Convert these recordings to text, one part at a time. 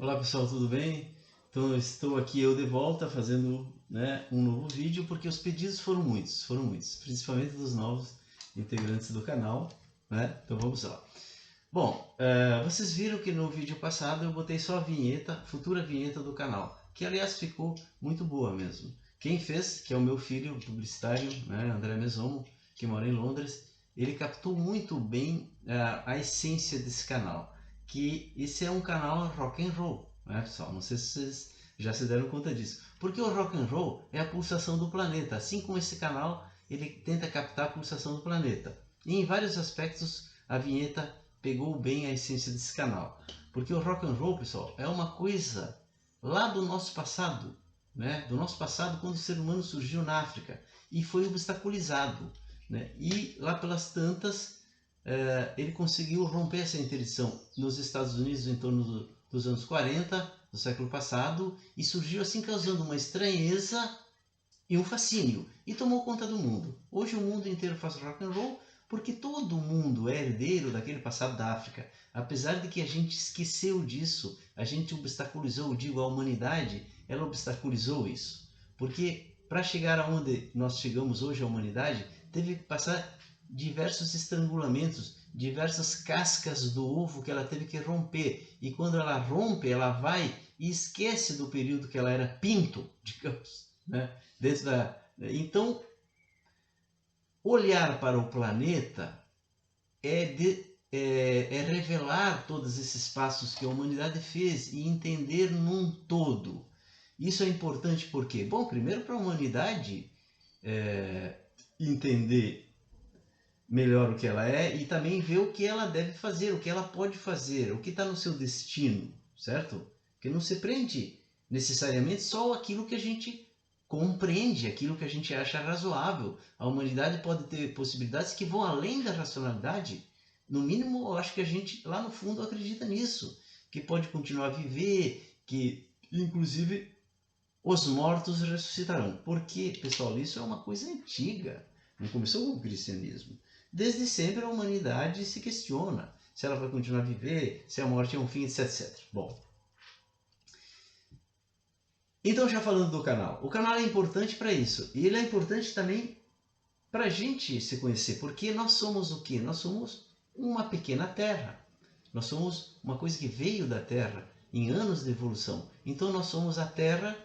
Olá pessoal, tudo bem? Então estou aqui eu de volta fazendo, um novo vídeo porque os pedidos foram muitos, principalmente dos novos integrantes do canal, né? Então vamos lá. Bom, vocês viram que no vídeo passado eu botei só a vinheta, futura vinheta do canal, que aliás ficou muito boa mesmo. Quem fez, que é o meu filho publicitário, né, André Mesomo, que mora em Londres, ele captou muito bem a essência desse canal, que esse é um canal rock and roll, né, pessoal? Não sei se vocês já se deram conta disso, porque o rock and roll é a pulsação do planeta, assim como esse canal ele tenta captar a pulsação do planeta. E em vários aspectos a vinheta pegou bem a essência desse canal, porque o rock and roll, pessoal, é uma coisa lá do nosso passado, né? Do nosso passado, quando o ser humano surgiu na África e foi obstaculizado, né? E lá pelas tantas ele conseguiu romper essa interdição nos Estados Unidos em torno dos anos 40 do século passado, e surgiu assim causando uma estranheza e um fascínio, e tomou conta do mundo. Hoje o mundo inteiro faz rock and roll porque todo mundo é herdeiro daquele passado da África. Apesar de que a gente esqueceu disso, a gente obstaculizou, digo, a humanidade, ela obstaculizou isso. Porque para chegar aonde nós chegamos hoje, a humanidade, teve que passar diversos estrangulamentos, diversas cascas do ovo que ela teve que romper. E quando ela rompe, ela vai e esquece do período que ela era pinto, digamos, né? Então, olhar para o planeta é revelar todos esses passos que a humanidade fez e entender num todo. Isso é importante porque, bom, primeiro para a humanidade entender melhor o que ela é e também ver o que ela deve fazer, o que ela pode fazer, o que está no seu destino, certo? Que não se prende necessariamente só aquilo que a gente compreende, aquilo que a gente acha razoável. A humanidade pode ter possibilidades que vão além da racionalidade. No mínimo, eu acho que a gente lá no fundo acredita nisso, que pode continuar a viver, que inclusive os mortos ressuscitarão. Porque, pessoal, isso é uma coisa antiga, não começou com o cristianismo. Desde sempre a humanidade se questiona se ela vai continuar a viver, se a morte é um fim, etc. Bom, então já falando do canal, o canal é importante para isso, e ele é importante também para a gente se conhecer, porque nós somos o quê? Nós somos uma pequena terra, nós somos uma coisa que veio da terra em anos de evolução, então nós somos a terra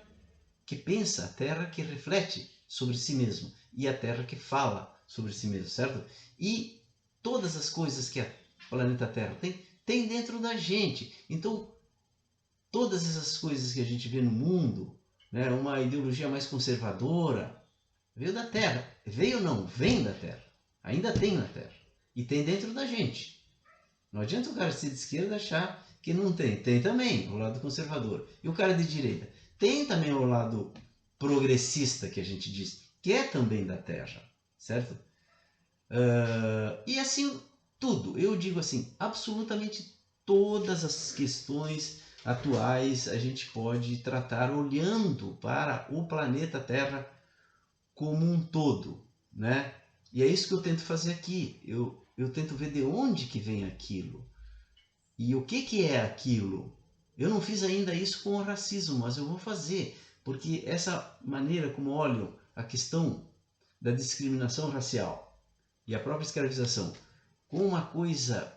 que pensa, a terra que reflete sobre si mesmo, e a terra que fala sobre si mesmo, certo? E todas as coisas que a planeta Terra tem dentro da gente, então todas essas coisas que a gente vê no mundo, né, uma ideologia mais conservadora, veio da Terra. Veio não, vem da Terra. Ainda tem na Terra. E tem dentro da gente. Não adianta o cara ser de esquerda achar que não tem. Tem também o lado conservador. E o cara de direita? Tem também o lado progressista, que a gente diz, que é também da Terra. Certo? E assim, tudo. Eu digo assim, absolutamente todas as questões atuais a gente pode tratar olhando para o planeta Terra como um todo, né? E é isso que eu tento fazer aqui. Eu tento ver de onde que vem aquilo e o que é aquilo. Eu não fiz ainda isso com o racismo, mas eu vou fazer, porque essa maneira como olho a questão da discriminação racial e a própria escravização com uma coisa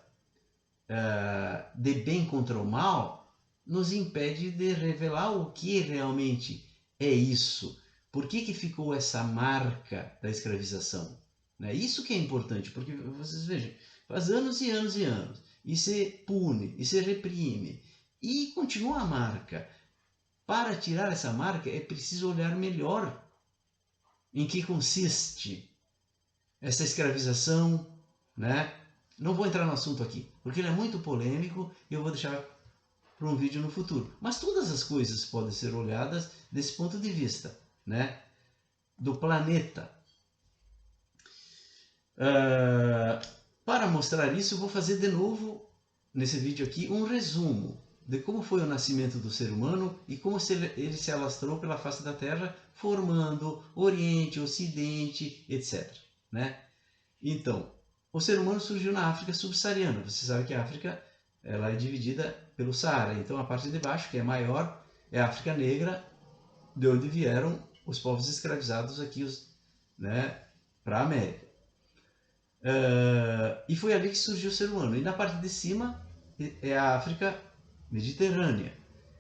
de bem contra o mal, nos impede de revelar o que realmente é isso. Por que ficou essa marca da escravização? Né? Isso que é importante, porque vocês vejam, faz anos e anos e anos, e se pune, e se reprime, e continua a marca. Para tirar essa marca é preciso olhar melhor em que consiste essa escravização, né? Não vou entrar no assunto aqui, porque ele é muito polêmico e eu vou deixar para um vídeo no futuro. Mas todas as coisas podem ser olhadas desse ponto de vista, né? Do planeta. Para mostrar isso, eu vou fazer de novo, nesse vídeo aqui, um resumo de como foi o nascimento do ser humano e como ele se alastrou pela face da Terra, formando Oriente, Ocidente, etc. Né? Então, o ser humano surgiu na África subsaariana. Você sabe que a África ela é dividida pelo Saara. Então a parte de baixo, que é maior, é a África Negra, de onde vieram os povos escravizados aqui, né, para a América. E foi ali que surgiu o ser humano. E na parte de cima é a África Mediterrânea,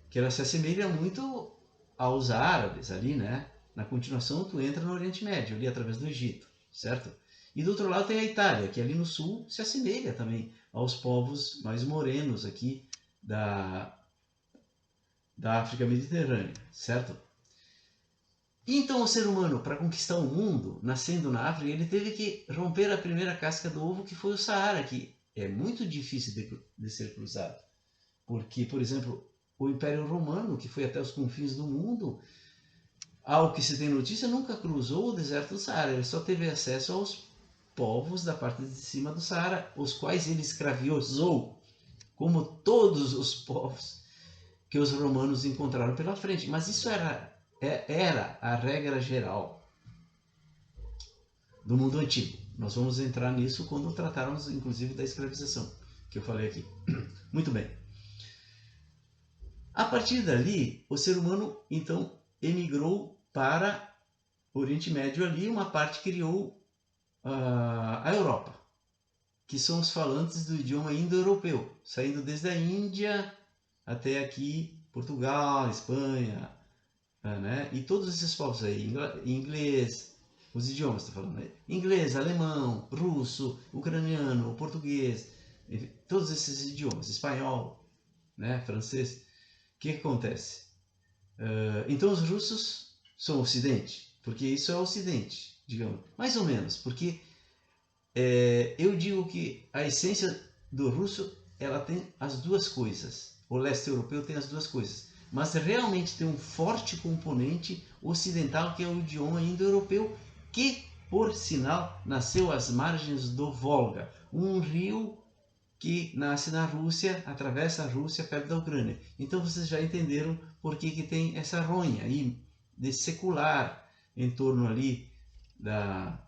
que ela se assemelha muito aos árabes ali, né? Na continuação tu entra no Oriente Médio, ali através do Egito, certo? E do outro lado tem a Itália, que ali no sul se assemelha também aos povos mais morenos aqui da África Mediterrânea, certo? E então o ser humano, para conquistar o mundo, nascendo na África, ele teve que romper a primeira casca do ovo, que foi o Saara, que é muito difícil de ser cruzado. Porque, por exemplo, o Império Romano, que foi até os confins do mundo, ao que se tem notícia, nunca cruzou o deserto do Saara. Ele só teve acesso aos povos da parte de cima do Saara, os quais ele escravizou, como todos os povos que os romanos encontraram pela frente. Mas isso era a regra geral do mundo antigo. Nós vamos entrar nisso quando tratarmos, inclusive, da escravização, que eu falei aqui. Muito bem. A partir dali, o ser humano, então, emigrou para o Oriente Médio ali, uma parte criou a Europa, que são os falantes do idioma indo-europeu, saindo desde a Índia até aqui, Portugal, Espanha, né? E todos esses povos aí, inglês, os idiomas, estou falando aí, inglês, alemão, russo, ucraniano, português, enfim, todos esses idiomas, espanhol, né? Francês. O que acontece? Então os russos são o Ocidente, porque isso é o Ocidente, digamos, mais ou menos, porque eu digo que a essência do russo, ela tem as duas coisas. O leste europeu tem as duas coisas, mas realmente tem um forte componente ocidental, que é o idioma indo-europeu, que, por sinal, nasceu às margens do Volga, um rio que nasce na Rússia, atravessa a Rússia perto da Ucrânia. Então vocês já entenderam por que tem essa ronha aí de secular em torno ali da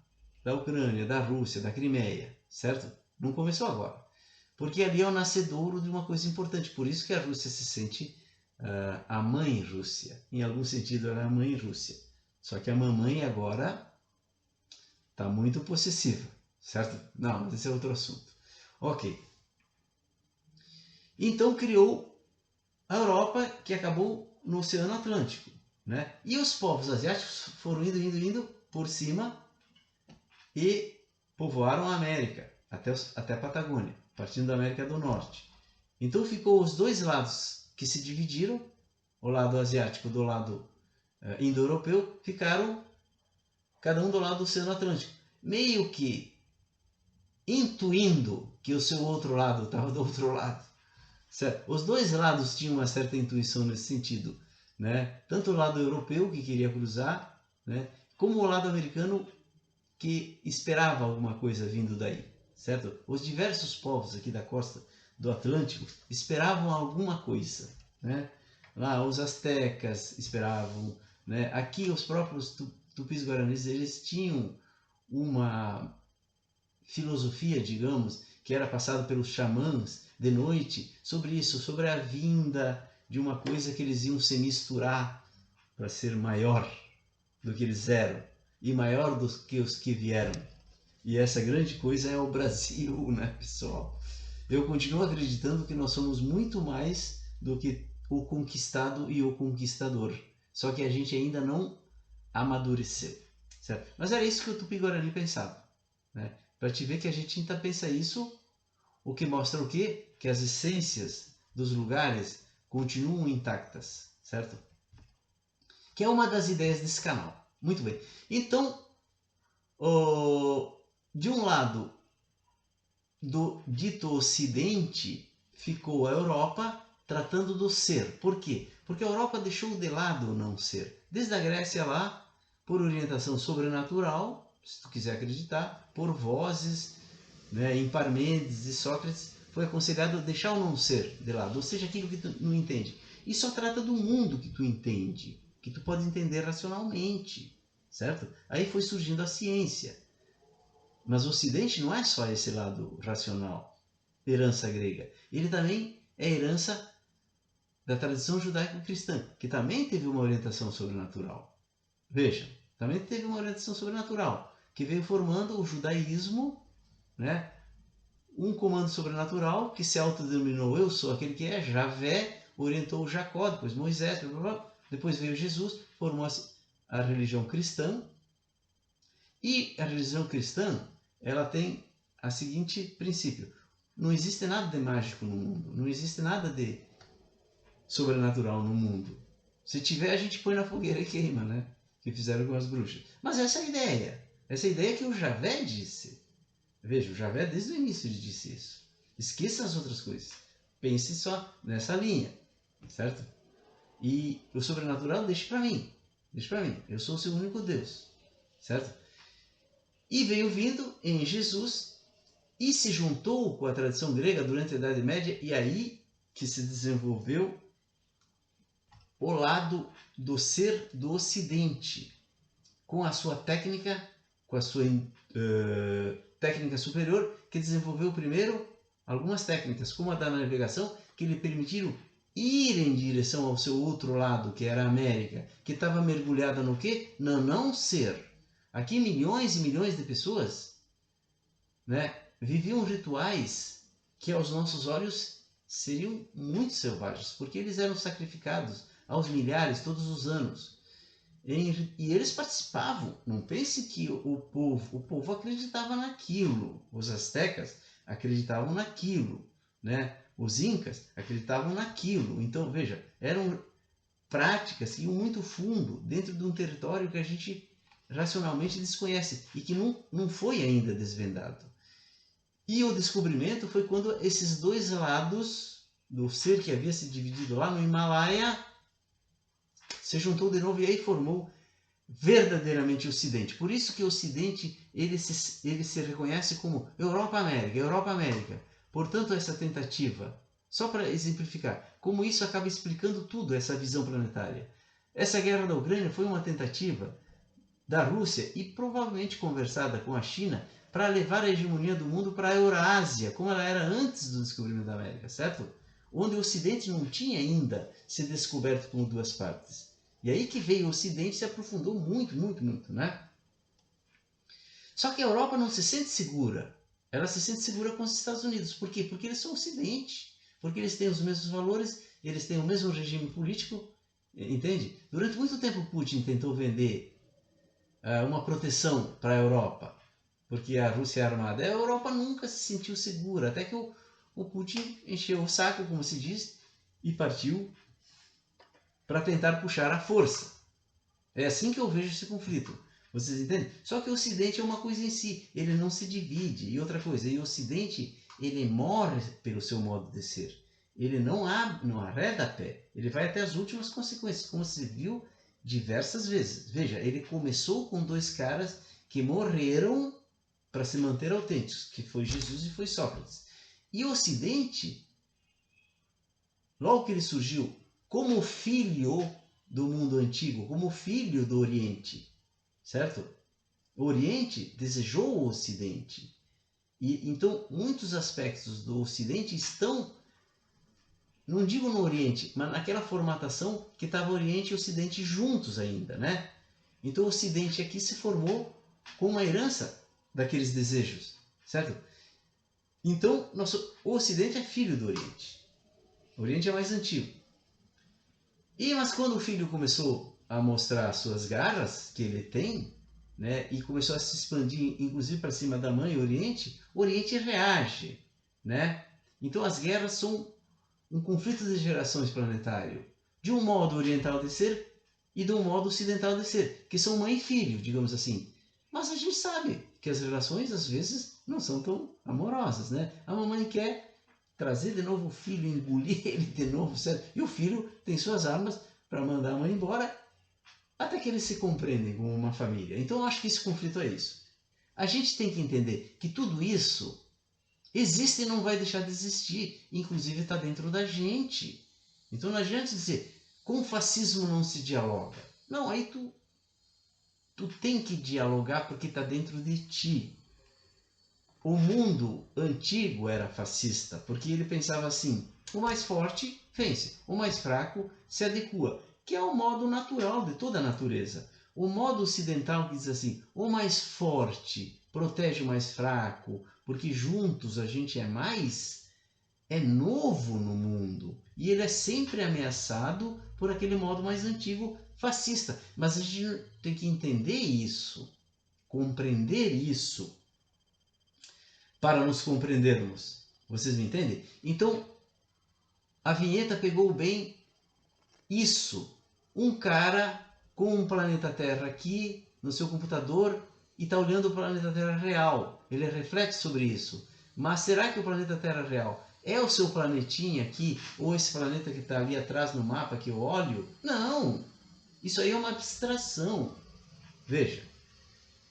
Ucrânia, da Rússia, da Crimeia, certo? Não começou agora. Porque ali é o nascedouro de uma coisa importante. Por isso que a Rússia se sente a mãe Rússia. Em algum sentido ela é a mãe Rússia. Só que a mamãe agora está muito possessiva, certo? Não, mas esse é outro assunto. Ok. Então criou a Europa, que acabou no Oceano Atlântico, né? E os povos asiáticos foram indo por cima e povoaram a América, até a Patagônia, partindo da América do Norte. Então ficou os dois lados que se dividiram, o lado asiático do lado indo-europeu, ficaram cada um do lado do Oceano Atlântico, meio que intuindo que o seu outro lado estava do outro lado. Certo? Os dois lados tinham uma certa intuição nesse sentido, né? Tanto o lado europeu, que queria cruzar, né? Como o lado americano, que esperava alguma coisa vindo daí, certo? Os diversos povos aqui da costa do Atlântico esperavam alguma coisa, né? Lá os astecas esperavam, né? Aqui os próprios tupis-guaranis, eles tinham uma filosofia, digamos, que era passada pelos xamãs de noite, sobre isso, sobre a vinda de uma coisa que eles iam se misturar para ser maior do que eles eram e maior do que os que vieram. E essa grande coisa é o Brasil, né, pessoal? Eu continuo acreditando que nós somos muito mais do que o conquistado e o conquistador. Só que a gente ainda não amadureceu, certo? Mas era isso que o Tupi-Guarani pensava, né? Para te ver que a gente ainda pensa isso, o que mostra o quê? Que as essências dos lugares continuam intactas, certo? Que é uma das ideias desse canal. Muito bem. Então, de um lado do dito Ocidente, ficou a Europa tratando do ser. Por quê? Porque a Europa deixou de lado o não ser. Desde a Grécia lá, por orientação sobrenatural, se tu quiser acreditar, por vozes, né, em Parmênides e Sócrates, foi aconselhado deixar o não ser de lado, ou seja, aquilo que tu não entende. E só trata do mundo que tu entende, que tu pode entender racionalmente, certo? Aí foi surgindo a ciência. Mas o Ocidente não é só esse lado racional. herança grega. Ele também é herança da tradição judaico-cristã, que também teve uma orientação sobrenatural. Veja, também teve uma orientação sobrenatural, que veio formando o judaísmo, né? Um comando sobrenatural que se autodenominou eu sou aquele que é, Javé, orientou Jacó, depois Moisés, blá, blá, blá. Depois veio Jesus, formou-se a religião cristã. E a religião cristã, ela tem o seguinte princípio: não existe nada de mágico no mundo, não existe nada de sobrenatural no mundo. Se tiver, a gente põe na fogueira e queima, né? Que fizeram com as bruxas. Mas essa é a ideia. Essa é a ideia que o Javé disse. Veja, o Javé desde o início ele disse isso. Esqueça as outras coisas. Pense só nessa linha, certo? E o sobrenatural deixe para mim. Deixe para mim. Eu sou o seu único Deus, certo? E veio vindo em Jesus e se juntou com a tradição grega durante a Idade Média, e aí que se desenvolveu o lado do ser do Ocidente, com a sua técnica, com a sua técnica superior, que desenvolveu primeiro algumas técnicas, como a da navegação, que lhe permitiram ir em direção ao seu outro lado, que era a América, que estava mergulhada no quê? No não ser. Aqui milhões e milhões de pessoas, né, viviam rituais que aos nossos olhos seriam muito selvagens, porque eles eram sacrificados aos milhares todos os anos. E eles participavam. Não pense que o povo acreditava naquilo. Os astecas acreditavam naquilo, né? Os incas acreditavam naquilo. Então, veja, eram práticas que iam muito fundo dentro de um território que a gente racionalmente desconhece e que não foi ainda desvendado. E o descobrimento foi quando esses dois lados do ser que havia se dividido lá no Himalaia se juntou de novo e aí formou verdadeiramente o Ocidente. Por isso que o Ocidente ele se reconhece como Europa-América, Europa-América. Portanto, essa tentativa, só para exemplificar, como isso acaba explicando tudo, essa visão planetária. Essa guerra da Ucrânia foi uma tentativa da Rússia e provavelmente conversada com a China para levar a hegemonia do mundo para a Eurásia, como ela era antes do descobrimento da América, certo? Onde o Ocidente não tinha ainda se descoberto como duas partes. E aí que veio o Ocidente e se aprofundou muito, muito, muito, né? Só que a Europa não se sente segura. Ela se sente segura com os Estados Unidos. Por quê? Porque eles são o Ocidente. Porque eles têm os mesmos valores, eles têm o mesmo regime político, entende? Durante muito tempo Putin tentou vender uma proteção para a Europa, porque a Rússia é armada. A Europa nunca se sentiu segura, até que o Putin encheu o saco, como se diz, e partiu para tentar puxar a força. É assim que eu vejo esse conflito. Vocês entendem? Só que o Ocidente é uma coisa em si, ele não se divide. E outra coisa, e o Ocidente, ele morre pelo seu modo de ser. Ele não arreda pé, ele vai até as últimas consequências, como se viu diversas vezes. Veja, ele começou com dois caras que morreram para se manter autênticos, que foi Jesus e foi Sócrates. E o Ocidente, logo que ele surgiu como filho do mundo antigo, como filho do Oriente, certo? O Oriente desejou o Ocidente. E então muitos aspectos do Ocidente estão, não digo no Oriente, mas naquela formatação que estava Oriente e Ocidente juntos ainda, né? Então o Ocidente aqui se formou com uma herança daqueles desejos, certo? Então o Ocidente é filho do Oriente. O Oriente é mais antigo. Mas quando o filho começou a mostrar suas garras que ele tem, né, e começou a se expandir, inclusive para cima da mãe, o Oriente reage, né? Então as guerras são um conflito de gerações planetário, de um modo oriental de ser e de um modo ocidental de ser, que são mãe e filho, digamos assim. Mas a gente sabe que as relações às vezes não são tão amorosas, né? A mamãe quer trazer de novo o filho, engolir ele de novo, certo? E o filho tem suas armas para mandar a mãe embora, até que eles se compreendem como uma família. Então eu acho que esse conflito é isso. A gente tem que entender que tudo isso existe e não vai deixar de existir. Inclusive está dentro da gente. Então não adianta dizer, com o fascismo não se dialoga. Não, aí tu tem que dialogar porque está dentro de ti. o mundo antigo era fascista, porque ele pensava assim, o mais forte vence, o mais fraco se adequa, que é o modo natural de toda a natureza. O modo ocidental que diz assim, o mais forte protege o mais fraco, porque juntos a gente é novo no mundo. E ele é sempre ameaçado por aquele modo mais antigo fascista. Mas a gente tem que entender isso, compreender isso, para nos compreendermos. Vocês me entendem? Então, a vinheta pegou bem isso. Um cara com um planeta Terra aqui no seu computador e está olhando o planeta Terra real. Ele reflete sobre isso. Mas será que o planeta Terra real é o seu planetinha aqui, ou esse planeta que está ali atrás no mapa que eu olho? Não! Isso aí é uma abstração. Veja.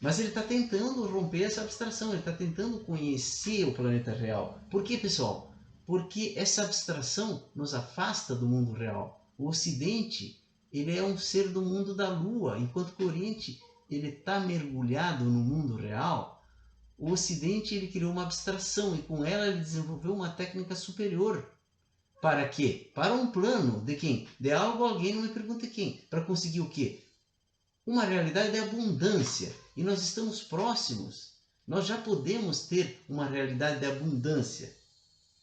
Mas ele está tentando romper essa abstração, ele está tentando conhecer o planeta real. Por quê, pessoal? Porque essa abstração nos afasta do mundo real. O Ocidente, ele é um ser do mundo da Lua, enquanto que o Oriente, ele está mergulhado no mundo real. O Ocidente, ele criou uma abstração e com ela ele desenvolveu uma técnica superior. Para quê? Para um plano de quem? De algo, alguém, não me pergunte quem. Para conseguir o quê? Uma realidade de abundância. E nós estamos próximos. Nós já podemos ter uma realidade de abundância.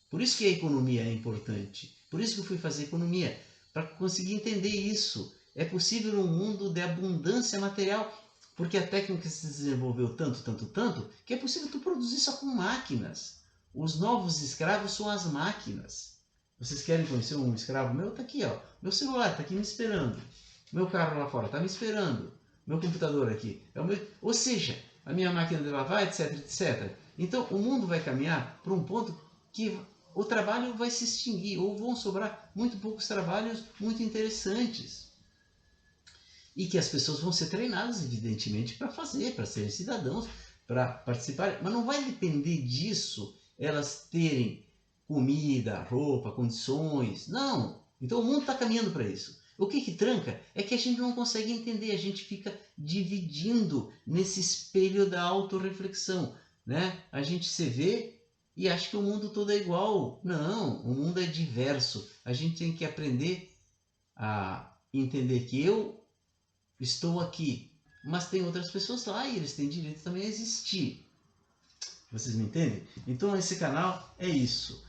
Por isso que a economia é importante. Por isso que eu fui fazer economia. Para conseguir entender isso. É possível um mundo de abundância material. Porque a técnica se desenvolveu tanto, que é possível tu produzir só com máquinas. Os novos escravos são as máquinas. Vocês querem conhecer um escravo meu? Está aqui, ó. Meu celular está aqui me esperando. Meu carro lá fora está me esperando. Meu computador aqui. Ou seja, a minha máquina de lavar, etc, etc. Então, o mundo vai caminhar para um ponto que o trabalho vai se extinguir, ou vão sobrar muito poucos trabalhos muito interessantes. E que as pessoas vão ser treinadas, evidentemente, para fazer, para serem cidadãos, para participarem. Mas não vai depender disso elas terem comida, roupa, condições. Não! Então o mundo está caminhando para isso. O que tranca é que a gente não consegue entender, a gente fica dividindo nesse espelho da autorreflexão, né? A gente se vê e acha que o mundo todo é igual. Não, o mundo é diverso. A gente tem que aprender a entender que eu estou aqui, mas tem outras pessoas lá e eles têm direito também a existir. Vocês me entendem? Então esse canal é isso.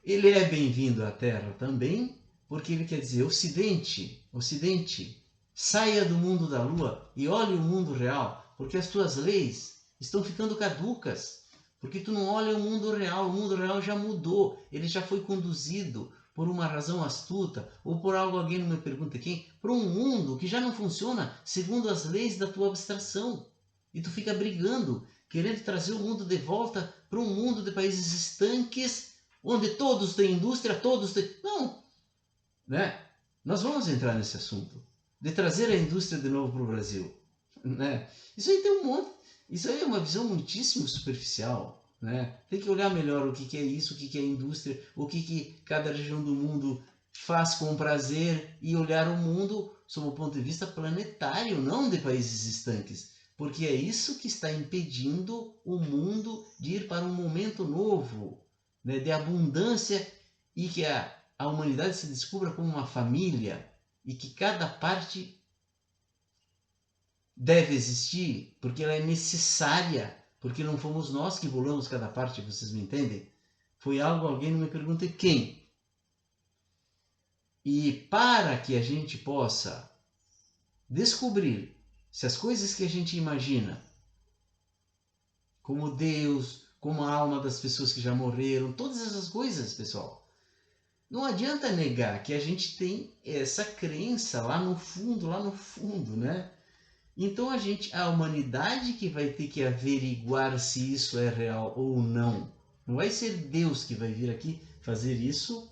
Ele é bem-vindo à Terra também, porque ele quer dizer, Ocidente, saia do mundo da Lua e olhe o mundo real, porque as tuas leis estão ficando caducas, porque tu não olha o mundo real já mudou, ele já foi conduzido por uma razão astuta, ou por algo, alguém não me pergunta quem, para um mundo que já não funciona segundo as leis da tua abstração. E tu fica brigando, querendo trazer o mundo de volta para um mundo de países estanques, onde todos têm indústria, todos têm... Não! Né? Nós vamos entrar nesse assunto, de trazer a indústria de novo para o Brasil. Né? Isso aí tem um monte... Isso aí é uma visão muitíssimo superficial. Né? Tem que olhar melhor o que é isso, o que é indústria, o que cada região do mundo faz com prazer e olhar o mundo sob o ponto de vista planetário, não de países estanques. Porque é isso que está impedindo o mundo de ir para um momento novo, né, de abundância, e que a humanidade se descubra como uma família e que cada parte deve existir porque ela é necessária, porque não fomos nós que bolamos cada parte, vocês me entendem? Foi algo, alguém não me pergunta quem. E para que a gente possa descobrir se as coisas que a gente imagina, como Deus, como a alma das pessoas que já morreram, todas essas coisas, pessoal, não adianta negar que a gente tem essa crença lá no fundo, né? Então a humanidade que vai ter que averiguar se isso é real ou não. Não vai ser Deus que vai vir aqui fazer isso,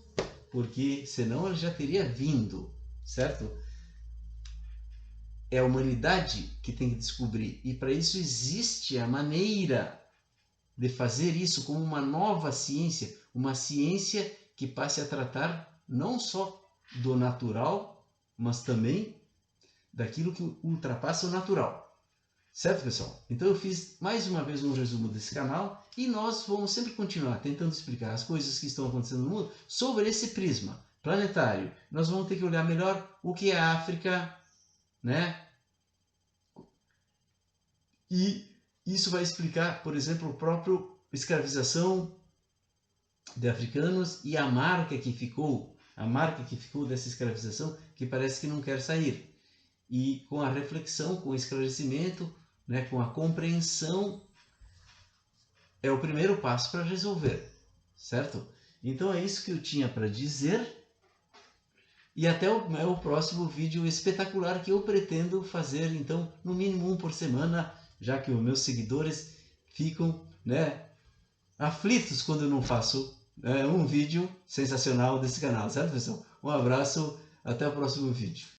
porque senão ele já teria vindo, certo? É a humanidade que tem que descobrir. E para isso existe a maneira de fazer isso como uma nova ciência, uma ciência que passe a tratar não só do natural, mas também daquilo que ultrapassa o natural. Certo, pessoal? Então eu fiz mais uma vez um resumo desse canal e nós vamos sempre continuar tentando explicar as coisas que estão acontecendo no mundo sobre esse prisma planetário. Nós vamos ter que olhar melhor o que é a África, né? E isso vai explicar, por exemplo, a própria escravização de africanos e a marca que ficou dessa escravização, que parece que não quer sair. E com a reflexão, com o esclarecimento, né, com a compreensão, é o primeiro passo para resolver, certo? Então é isso que eu tinha para dizer. E até o próximo vídeo espetacular que eu pretendo fazer, então, no mínimo um por semana, já que os meus seguidores ficam, né, aflitos quando eu não faço um vídeo sensacional desse canal, certo, pessoal? Um abraço, até o próximo vídeo.